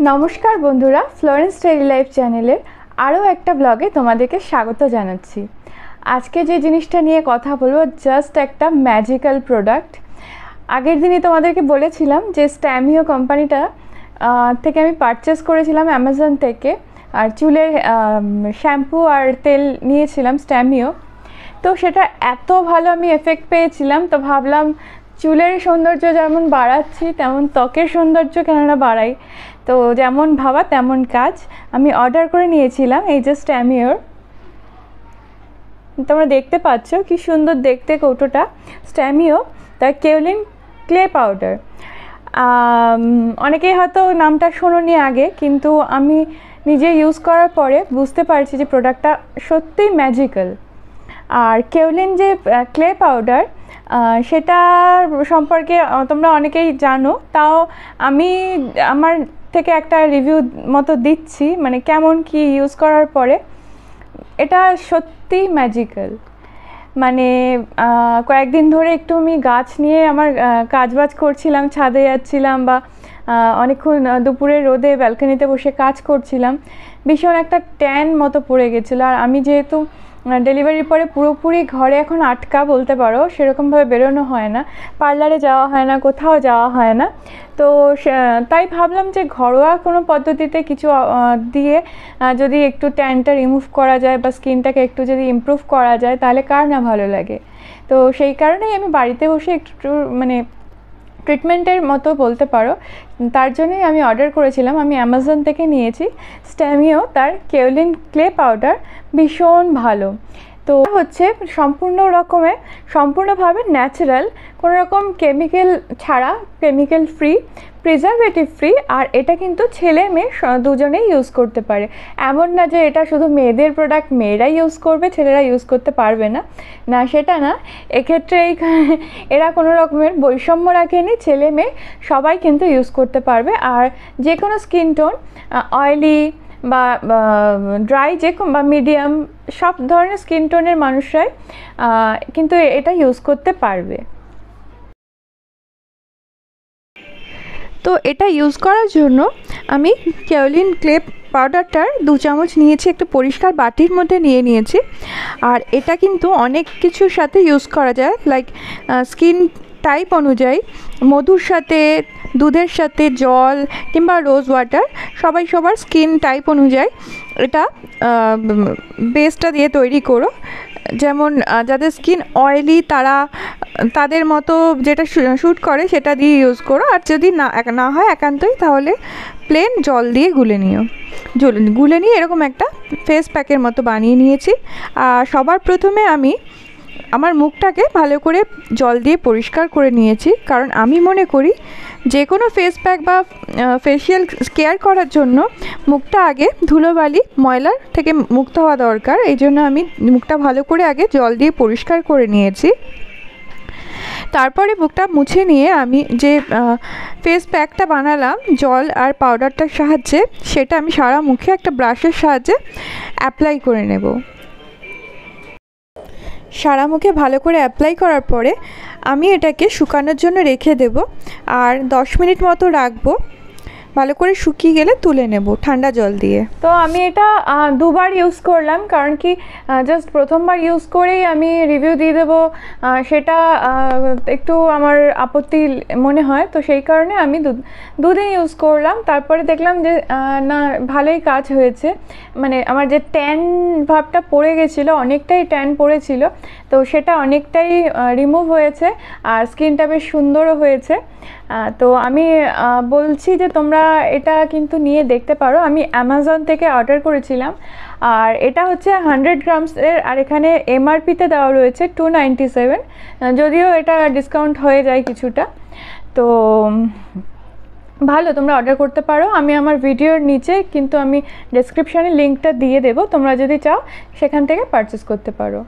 নমস্কার বন্ধুরা, Florence daily life চ্যানেলের আরও একটা ব্লগে তোমাদেরকে স্বাগত জানাচ্ছি। আজকে যে জিনিসটা নিয়ে কথা বলবো জাস্ট একটা ম্যাজিক্যাল প্রোডাক্ট। আগের দিনই তোমাদেরকে বলেছিলাম যে স্ট্যামিও কোম্পানিটা থেকে আমি পারচেস করেছিলাম অ্যামাজন থেকে, আর চুলের শ্যাম্পু আর তেল নিয়েছিলাম স্ট্যামিও। তো সেটা এত ভালো আমি এফেক্ট পেয়েছিলাম, তো ভাবলাম চুলের সৌন্দর্য যেমন বাড়াচ্ছি তেমন ত্বকের সৌন্দর্য কেননা বাড়াই। তো যেমন ভাবা তেমন কাজ, আমি অর্ডার করে নিয়েছিলাম এই যে স্ট্যামিওর। তোমরা দেখতে পাচ্ছ কি সুন্দর দেখতে কৌটোটা। স্ট্যামিও তার কেওলিন ক্লে পাউডার। অনেকেই হয়তো নামটা শোনোনি আগে, কিন্তু আমি নিজে ইউজ করার পরে বুঝতে পারছি যে প্রোডাক্টটা সত্যিই ম্যাজিক্যাল। আর কেওলিন যে ক্লে পাউডার সেটা সম্পর্কে তোমরা অনেকেই জানো, তাও আমি আমার থেকে একটা রিভিউ মতো দিচ্ছি, মানে কেমন কি ইউজ করার পরে। এটা সত্যি ম্যাজিক্যাল। মানে কয়েকদিন ধরে একটু আমি গাছ নিয়ে আমার কাজবাজ করছিলাম, ছাদে যাচ্ছিলাম বা অনেকক্ষণ দুপুরে রোদে ব্যালকনিতে বসে কাজ করছিলাম, ভীষণ একটা ট্যান মতো পড়ে গেছিলো। আর আমি যেহেতু ডেলিভারির পরে পুরোপুরি ঘরে এখন আটকা বলতে পারো, সেরকমভাবে বেরোনো হয় না, পার্লারে যাওয়া হয় না, কোথাও যাওয়া হয় না। তো তাই ভাবলাম যে ঘরোয়া কোনো পদ্ধতিতে কিছু দিয়ে যদি একটু ট্যানটা রিমুভ করা যায় বা স্কিনটাকে একটু যদি ইমপ্রুভ করা যায় তাহলে কার না ভালো লাগে। তো সেই কারণেই আমি বাড়িতে বসে একটু মানে ট্রিটমেন্টের মতো বলতে পারো, তার জন্যই আমি অর্ডার করেছিলাম। আমি অ্যামাজন থেকে নিয়েছি স্ট্যামিও তার কেওলিন ক্লে পাউডার, ভীষণ ভালো। তো হচ্ছে সম্পূর্ণভাবে ন্যাচারাল, কোনো রকম কেমিক্যাল ছাড়া, কেমিক্যাল ফ্রি, প্রিজারভেটিভ ফ্রি। আর এটা কিন্তু ছেলে মেয়ে দুজনেই ইউজ করতে পারে। এমন না যে এটা শুধু মেয়েদের প্রোডাক্ট, মেয়েরাই ইউজ করবে, ছেলেরা ইউজ করতে পারবে না, না সেটা না। এক্ষেত্রে এরা কোনো রকমের বৈষম্য রাখেনি, ছেলে মেয়ে সবাই কিন্তু ইউজ করতে পারবে। আর যে কোনো স্কিন টোন, অয়েলি বা ড্রাই, যে বা মিডিয়াম, সব ধরনের স্কিন টোনের মানুষরাই কিন্তু এটা ইউজ করতে পারবে। তো এটা ইউজ করার জন্য আমি কেওলিন ক্লে পাউডারটার 2 চামচ নিয়েছি, একটা পরিষ্কার বাটির মধ্যে নিয়ে নিয়েছি। আর এটা কিন্তু অনেক কিছুর সাথে ইউজ করা যায়, লাইক স্কিন টাইপ অনুযায়ী, মধুর সাথে, দুধের সাথে, জল কিংবা রোজ ওয়াটার, সবার স্কিন টাইপ অনুযায়ী এটা বেসটা দিয়ে তৈরি করো। যেমন যাদের স্কিন অয়েলি তারা তাদের মতো যেটা শ্যুট করে সেটা দিয়ে ইউজ করো। আর যদি না হয় একান্তই, তাহলে প্লেন জল দিয়ে গুলে নিয়ে এরকম একটা ফেস প্যাকের মতো বানিয়ে নিয়েছি। আর সবার প্রথমে আমি আমার মুখটাকে ভালো করে জল দিয়ে পরিষ্কার করে নিয়েছি, কারণ আমি মনে করি যে কোনো ফেস প্যাক বা ফেসিয়াল কেয়ার করার জন্য মুখটা আগে ধুলোবালি ময়লার থেকে মুক্ত হওয়া দরকার। এই জন্য আমি মুখটা ভালো করে আগে জল দিয়ে পরিষ্কার করে নিয়েছি। তারপরে মুখটা মুছে নিয়ে আমি যে ফেস প্যাকটা বানালাম জল আর পাউডারটার সাহায্যে, সেটা আমি সারা মুখে একটা ব্রাশের সাহায্যে অ্যাপ্লাই করে নেব। সারা মুখে ভালো করে অ্যাপ্লাই করার পরে আমি এটাকে শুকানোর জন্য রেখে দেব, আর 10 মিনিট মতো রাখবো। ভালো করে শুকিয়ে গেলে তুলে নেব ঠান্ডা জল দিয়ে। তো আমি এটা 2বার ইউজ করলাম, কারণ কি জাস্ট প্রথমবার ইউজ করেই আমি রিভিউ দিয়ে দেবো সেটা একটু আমার আপত্তি মনে হয়। তো সেই কারণে আমি দুদিন ইউজ করলাম, তারপরে দেখলাম যে না, ভালোই কাজ হয়েছে। মানে আমার যে ট্যান ভাবটা পড়ে গেছিলো, অনেকটাই ট্যান পড়েছিল, তো সেটা অনেকটাই রিমুভ হয়েছে, আর স্কিনটা বেশ সুন্দরও হয়েছে। তো আমি বলছি যে তোমরা এটা কিন্তু নিয়ে দেখতে পারো। আমি অ্যামাজন থেকে অর্ডার করেছিলাম, আর এটা হচ্ছে 100 গ্রামসের, আর এখানে এমআরপিতে দেওয়া রয়েছে 297, যদিও এটা ডিসকাউন্ট হয়ে যায় কিছুটা। তো ভালো, তোমরা অর্ডার করতে পারো। আমি আমার ভিডিওর নিচে কিন্তু আমি ডেসক্রিপশানে লিঙ্কটা দিয়ে দেবো, তোমরা যদি চাও সেখান থেকে পারচেস করতে পারো।